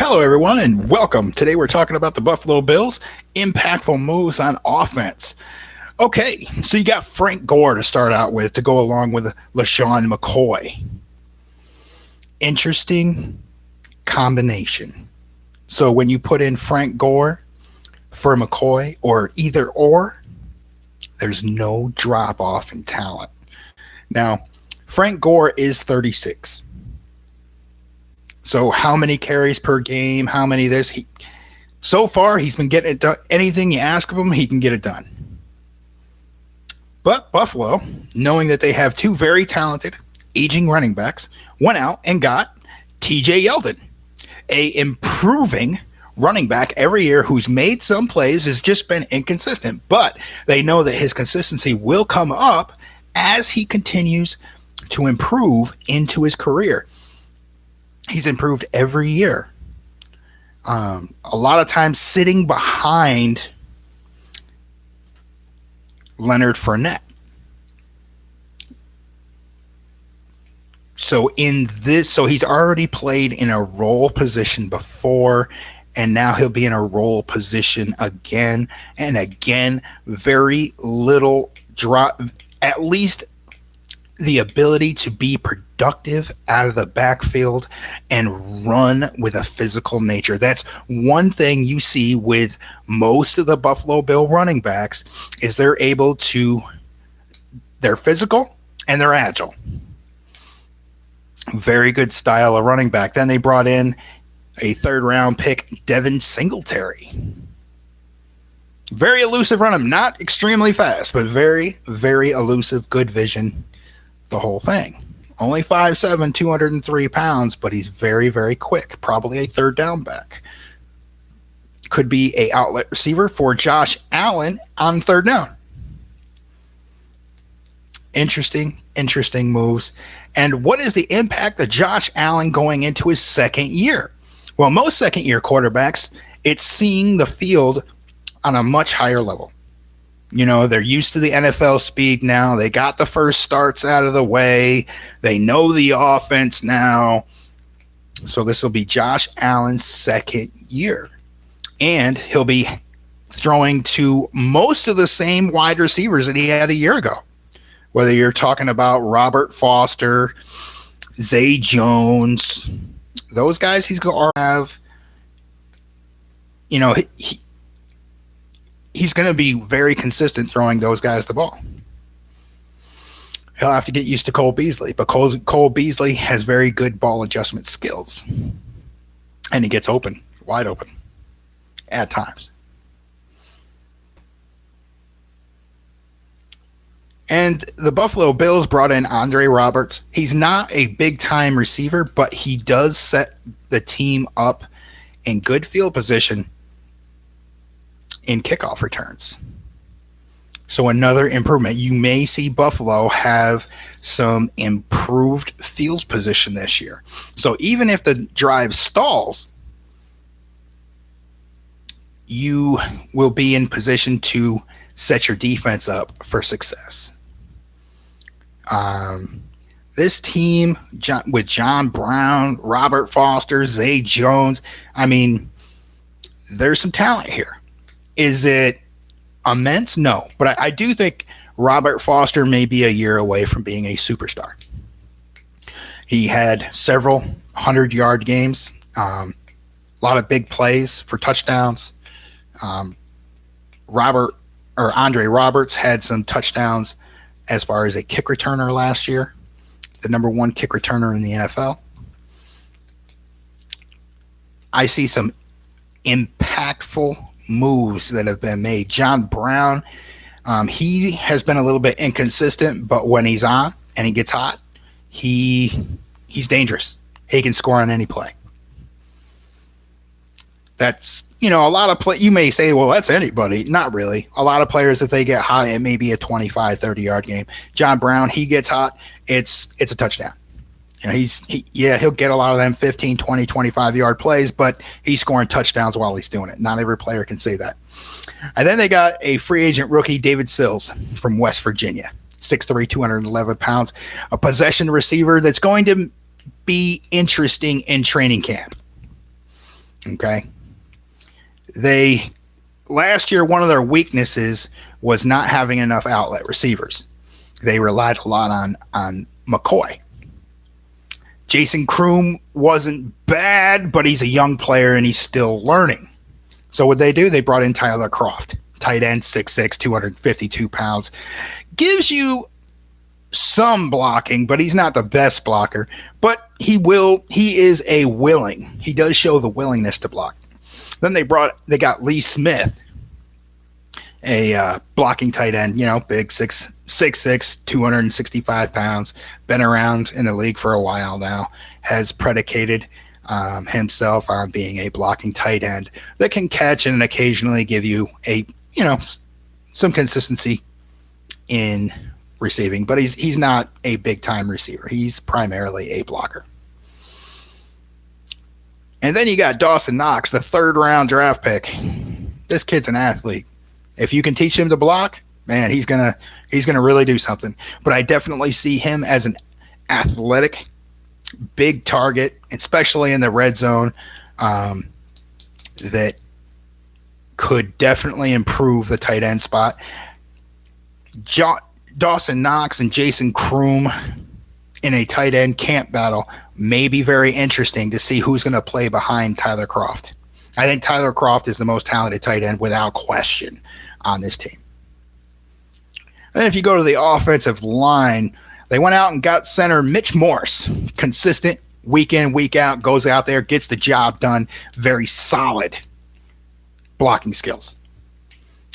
Hello, everyone, and welcome. Today we're talking about the Buffalo Bills' impactful moves on offense. Okay, so you got Frank Gore to start out with to go along with LaShawn McCoy. Interesting combination. So when you put in Frank Gore for McCoy or either or, there's no drop off in talent. Now, Frank Gore is 36. So how many carries per game? How many this? So far, he's been getting it done. Anything you ask of him, he can get it done. But Buffalo, knowing that they have two very talented, aging running backs, went out and got TJ Yeldon, a improving running back every year who's made some plays, has just been inconsistent. But they know that his consistency will come up as he continues to improve into his career. He's improved every year. A lot of times sitting behind Leonard Fournette. So he's already played in a role position before, and now he'll be in a role position again and again. Very little drop, at least the ability to be productive out of the backfield and run with a physical nature. That's one thing you see with most of the Buffalo Bill running backs is they're physical and they're agile. Very good style of running back. Then they brought in a third-round pick, Devin Singletary. Very elusive runner, not extremely fast, but very, very elusive, good vision, the whole thing. Only 5'7", 203 pounds, but he's very, very quick. Probably a third down back. Could be a outlet receiver for Josh Allen on third down. Interesting moves. And what is the impact of Josh Allen going into his second year? Well, most second-year quarterbacks, it's seeing the field on a much higher level. You know, they're used to the NFL speed now. They got the first starts out of the way. They know the offense now. So this will be Josh Allen's second year. And he'll be throwing to most of the same wide receivers that he had a year ago. Whether you're talking about Robert Foster, Zay Jones, those guys he's going to have, you know, he's going to be very consistent throwing those guys the ball. He'll have to get used to Cole Beasley, but Cole Beasley has very good ball adjustment skills. And he gets open, wide open, at times. And the Buffalo Bills brought in Andre Roberts. He's not a big-time receiver, but he does set the team up in good field position in kickoff returns. So another improvement. You may see Buffalo have some improved field position this year. So even if the drive stalls, you will be in position to set your defense up for success. This team with John Brown, Robert Foster, Zay Jones, I mean, there's some talent here. Is it immense? No. But I do think Robert Foster may be a year away from being a superstar. He had several 100-yard games, a lot of big plays for touchdowns. Andre Roberts had some touchdowns as far as a kick returner last year, the number one kick returner in the NFL. I see some impactful moves that have been made. John Brown, he has been a little bit inconsistent, but when he's on and he gets hot, he's dangerous. He can score on any play. That's, you know, a lot of you may say, well, that's anybody. Not really. A lot of players, if they get hot, it may be a 25, 30-yard game. John Brown, he gets hot, it's a touchdown. You know, he'll get a lot of them 15, 20, 25-yard plays, but he's scoring touchdowns while he's doing it. Not every player can say that. And then they got a free agent rookie, David Sills from West Virginia, 6'3", 211 pounds, a possession receiver that's going to be interesting in training camp. Okay. They last year, one of their weaknesses was not having enough outlet receivers. They relied a lot on McCoy. Jason Kroom wasn't bad, but he's a young player and he's still learning. So what they do, they brought in Tyler Kroft, tight end, 6'6", 252 pounds. Gives you some blocking, but he's not the best blocker. But he is he does show the willingness to block. Then they got Lee Smith, a blocking tight end, big 6'6", 265 pounds, been around in the league for a while now, has predicated himself on being a blocking tight end that can catch and occasionally give you some consistency in receiving, but he's not a big time receiver. He's primarily a blocker. And then you got Dawson Knox, the 3rd round draft pick. This kid's an athlete. If you can teach him to block, man, he's gonna really do something. But I definitely see him as an athletic, big target, especially in the red zone, that could definitely improve the tight end spot. Dawson Knox and Jason Kroom in a tight end camp battle may be very interesting to see who's going to play behind Tyler Kroft. I think Tyler Kroft is the most talented tight end without question on this team. And then if you go to the offensive line, they went out and got center Mitch Morse. Consistent, week in, week out, goes out there, gets the job done. Very solid blocking skills.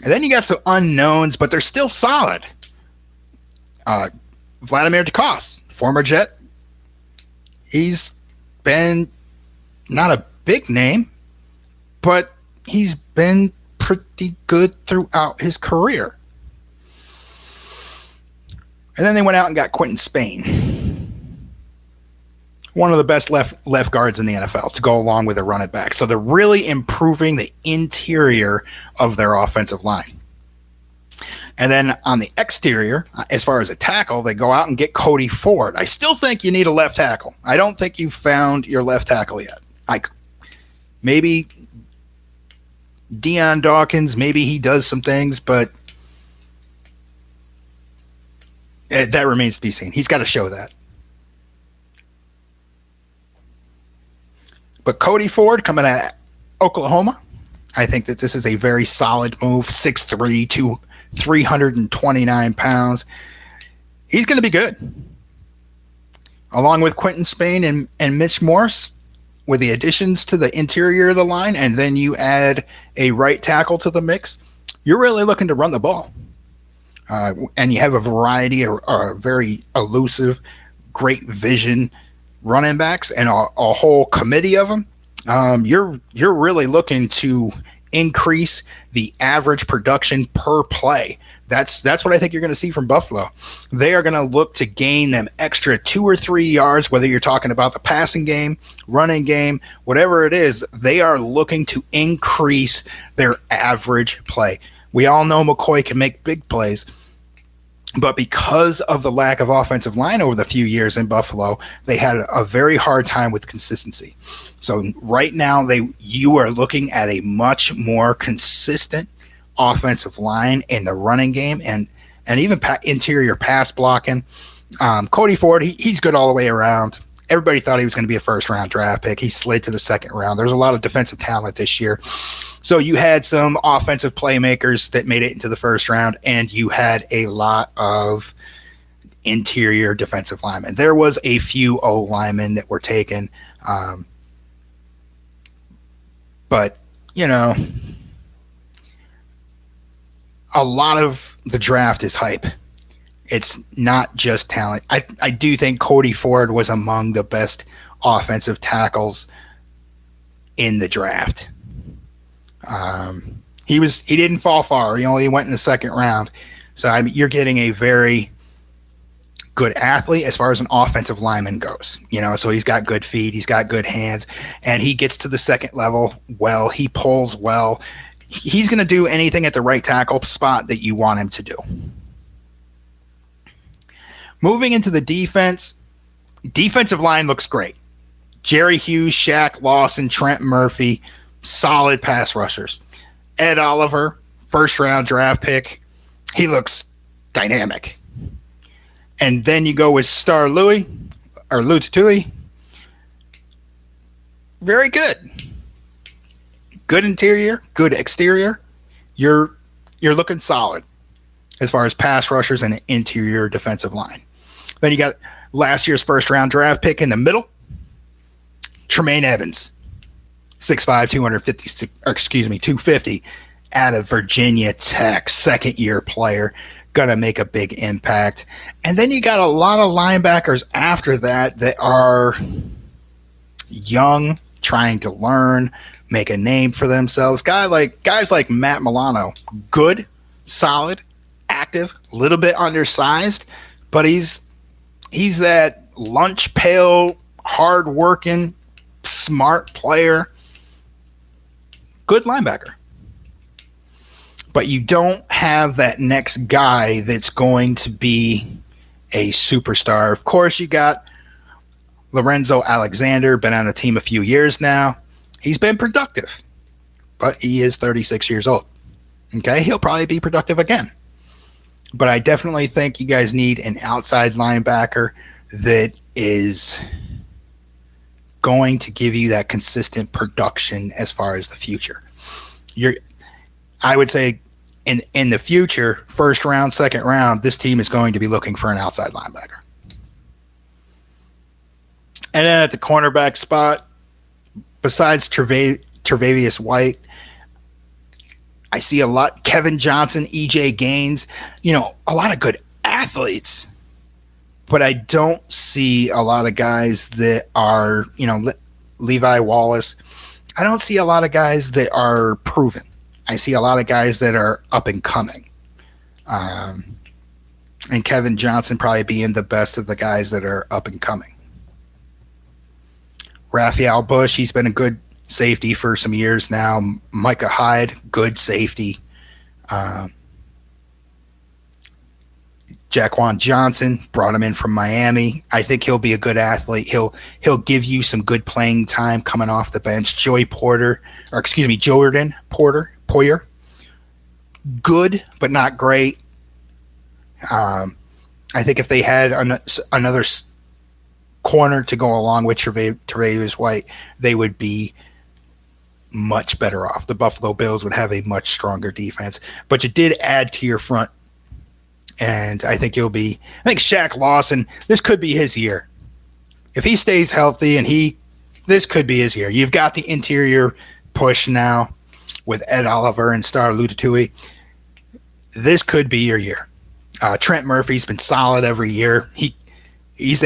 And then you got some unknowns, but they're still solid. Vladimir Dacos, former Jet. He's been not a big name, but he's been pretty good throughout his career. And then they went out and got Quentin Spain, one of the best left guards in the NFL, to go along with a running back. So they're really improving the interior of their offensive line. And then on the exterior, as far as a tackle, they go out and get Cody Ford. I still think you need a left tackle. I don't think you've found your left tackle yet. Maybe Deion Dawkins, maybe he does some things, but that remains to be seen. He's got to show that. But Cody Ford coming out of Oklahoma, I think that this is a very solid move. 6'3", 329 pounds. He's going to be good. Along with Quentin Spain and Mitch Morse, with the additions to the interior of the line, and then you add a right tackle to the mix, you're really looking to run the ball. And you have a variety of very elusive, great vision running backs and a whole committee of them. You're really looking to increase the average production per play. That's what I think you're going to see from Buffalo. They are going to look to gain them extra 2 or 3 yards, whether you're talking about the passing game, running game, whatever it is. They are looking to increase their average play. We all know McCoy can make big plays, but because of the lack of offensive line over the few years in Buffalo, they had a very hard time with consistency. So right now, you are looking at a much more consistent offensive line in the running game and even interior pass blocking. Cody Ford, he's good all the way around. Everybody thought he was going to be a first-round draft pick. He slid to the second round. There's a lot of defensive talent this year. So you had some offensive playmakers that made it into the first round, and you had a lot of interior defensive linemen. There was a few O linemen that were taken. But, a lot of the draft is hype. It's not just talent. I do think Cody Ford was among the best offensive tackles in the draft. He didn't fall far. He only went in the second round. So you're getting a very good athlete as far as an offensive lineman goes. So he's got good feet, he's got good hands, and he gets to the second level well. He pulls well. He's going to do anything at the right tackle spot that you want him to do. Moving into the defensive line looks great. Jerry Hughes, Shaq Lawson, Trent Murphy, solid pass rushers. Ed Oliver, first round draft pick. He looks dynamic. And then you go with Star Louis or Lutatui. Very good. Good interior, good exterior. You're looking solid as far as pass rushers and interior defensive line. Then you got last year's first round draft pick in the middle, Tremaine Evans, 6'5", 250 out of Virginia Tech, second year player, gonna make a big impact. And then you got a lot of linebackers after that are young, trying to learn, make a name for themselves. Guys like Matt Milano, good, solid, active, a little bit undersized, but he's that lunch pail, hard working, smart player, good linebacker. But you don't have that next guy that's going to be a superstar. Of course, you got Lorenzo Alexander, been on the team a few years now. He's been productive, but he is 36 years old. Okay, he'll probably be productive again. But I definitely think you guys need an outside linebacker that is going to give you that consistent production as far as the future. I would say in the future, first round, second round, this team is going to be looking for an outside linebacker. And then at the cornerback spot, besides Tre'Davious White, I see a lot. Kevin Johnson, E.J. Gaines, a lot of good athletes. But I don't see a lot of guys that are, Levi Wallace. I don't see a lot of guys that are proven. I see a lot of guys that are up and coming. And Kevin Johnson probably being the best of the guys that are up and coming. Raphael Bush, he's been a good safety for some years now. Micah Hyde, good safety. Jaquan Johnson, brought him in from Miami. I think he'll be a good athlete. He'll give you some good playing time coming off the bench. Jordan Poyer, good but not great. I think if they had another corner to go along with Tre'Davious White, they would be much better off. The Buffalo Bills would have a much stronger defense, but you did add to your front, and I think Shaq Lawson, this could be his year. If he stays healthy, this could be his year. You've got the interior push now with Ed Oliver and Star Lutatui. This could be your year. Trent Murphy's been solid every year. He's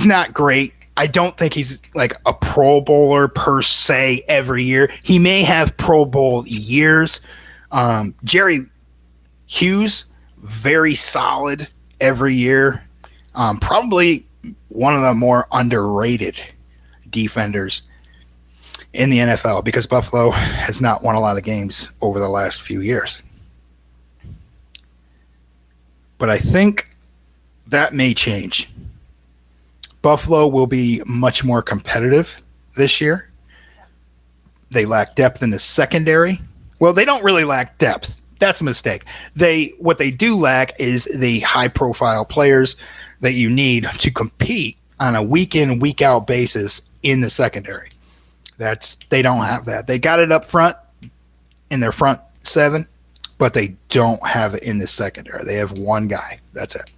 not great. I don't think he's like a Pro Bowler per se every year. He may have Pro Bowl years. Jerry Hughes, very solid every year. Probably one of the more underrated defenders in the NFL because Buffalo has not won a lot of games over the last few years. But I think that may change. Buffalo will be much more competitive this year. They lack depth in the secondary. Well, they don't really lack depth. That's a mistake. What they do lack is the high-profile players that you need to compete on a week-in, week-out basis in the secondary. They don't have that. They got it up front in their front seven, but they don't have it in the secondary. They have one guy. That's it.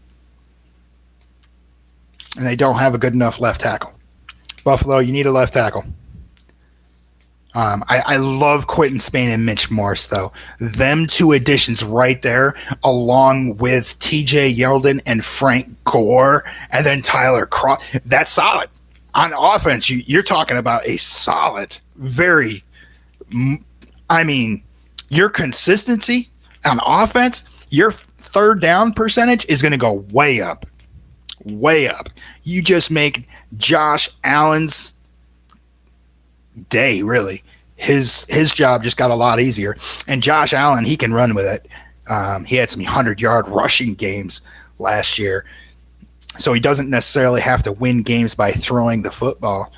And they don't have a good enough left tackle. Buffalo, you need a left tackle. I love Quentin Spain and Mitch Morse, though. Them two additions right there, along with TJ Yeldon and Frank Gore, and then Tyler Kroft, that's solid. On offense, you're talking about a solid, your consistency on offense, your third down percentage is going to go way up. Way up. You just make Josh Allen's day, really. His job just got a lot easier. And Josh Allen, he can run with it. He had some 100-yard rushing games last year. So he doesn't necessarily have to win games by throwing the football.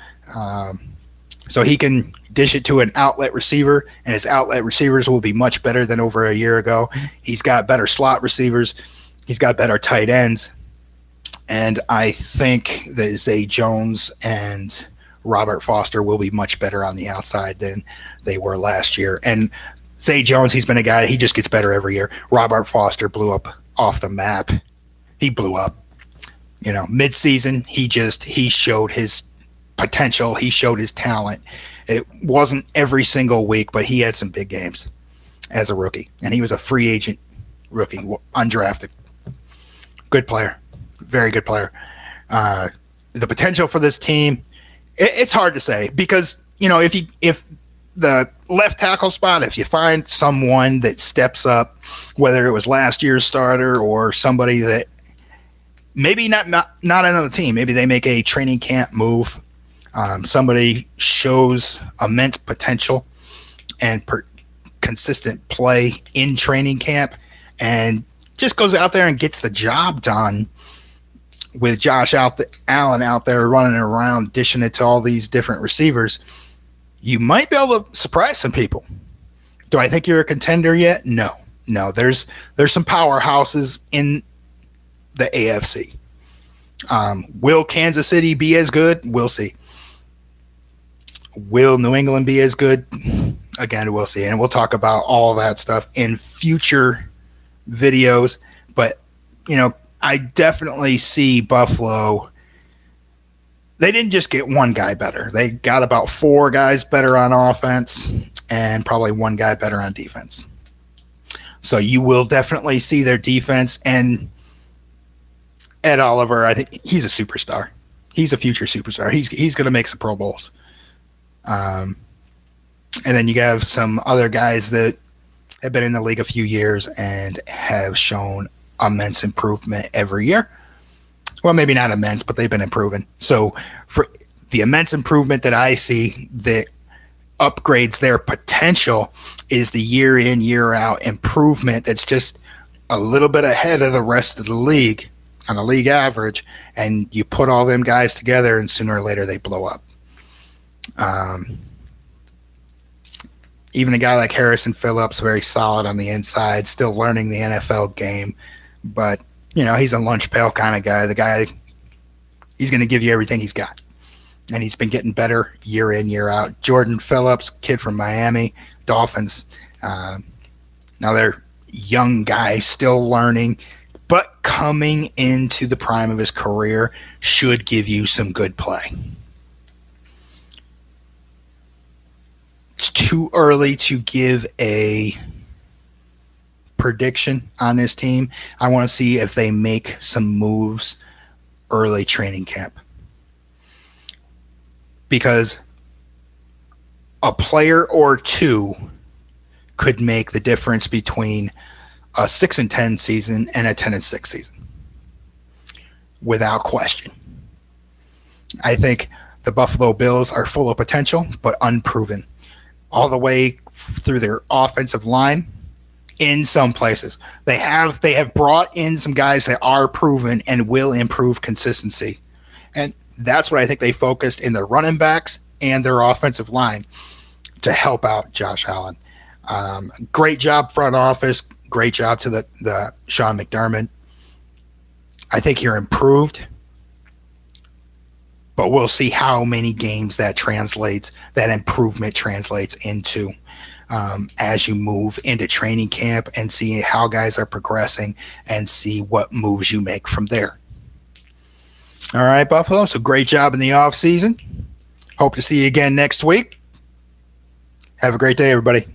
So he can dish it to an outlet receiver, and his outlet receivers will be much better than over a year ago. He's got better slot receivers. He's got better tight ends. And I think that Zay Jones and Robert Foster will be much better on the outside than they were last year. And Zay Jones, he's been a guy, he just gets better every year. Robert Foster blew up off the map. He blew up. Mid-season, he showed his potential. He showed his talent. It wasn't every single week, but he had some big games as a rookie. And he was a free agent rookie, undrafted. Good player. Very good player. The potential for this team, it's hard to say because, if the left tackle spot, if you find someone that steps up, whether it was last year's starter or somebody that maybe not another team, maybe they make a training camp move, somebody shows immense potential and consistent play in training camp and just goes out there and gets the job done with Josh Allen out there running around, dishing it to all these different receivers, you might be able to surprise some people. Do I think you're a contender yet? No. There's some powerhouses in the AFC. Will Kansas City be as good? We'll see. Will New England be as good? Again, we'll see. And we'll talk about all of that stuff in future videos. But, I definitely see Buffalo. They didn't just get one guy better. They got about 4 guys better on offense and probably 1 guy better on defense. So you will definitely see their defense. And Ed Oliver, I think he's a superstar. He's a future superstar. He's going to make some Pro Bowls. And then you have some other guys that have been in the league a few years and have shown immense improvement every year. Well, maybe not immense, but they've been improving. So for the immense improvement that I see that upgrades their potential is the year in, year out improvement that's just a little bit ahead of the rest of the league on a league average, and you put all them guys together and sooner or later they blow up. Even a guy like Harrison Phillips, very solid on the inside, still learning the NFL game, but he's a lunch pail kind of guy. The guy, he's going to give you everything he's got. And he's been getting better year in, year out. Jordan Phillips, kid from Miami, Dolphins. Now they're young guy, still learning, but coming into the prime of his career should give you some good play. It's too early to give a prediction on this team. I want to see if they make some moves early training camp. Because a player or two could make the difference between a 6-10 season and a 10-6 season. Without question. I think the Buffalo Bills are full of potential, but unproven. All the way through their offensive line. In some places, they have brought in some guys that are proven and will improve consistency, and that's what I think they focused in their running backs and their offensive line to help out Josh Allen. Great job front office, great job to the Sean McDermott. I think you're improved, but we'll see how many games that improvement translates into. As you move into training camp and see how guys are progressing and see what moves you make from there. All right, Buffalo. So great job in the off season. Hope to see you again next week. Have a great day, everybody.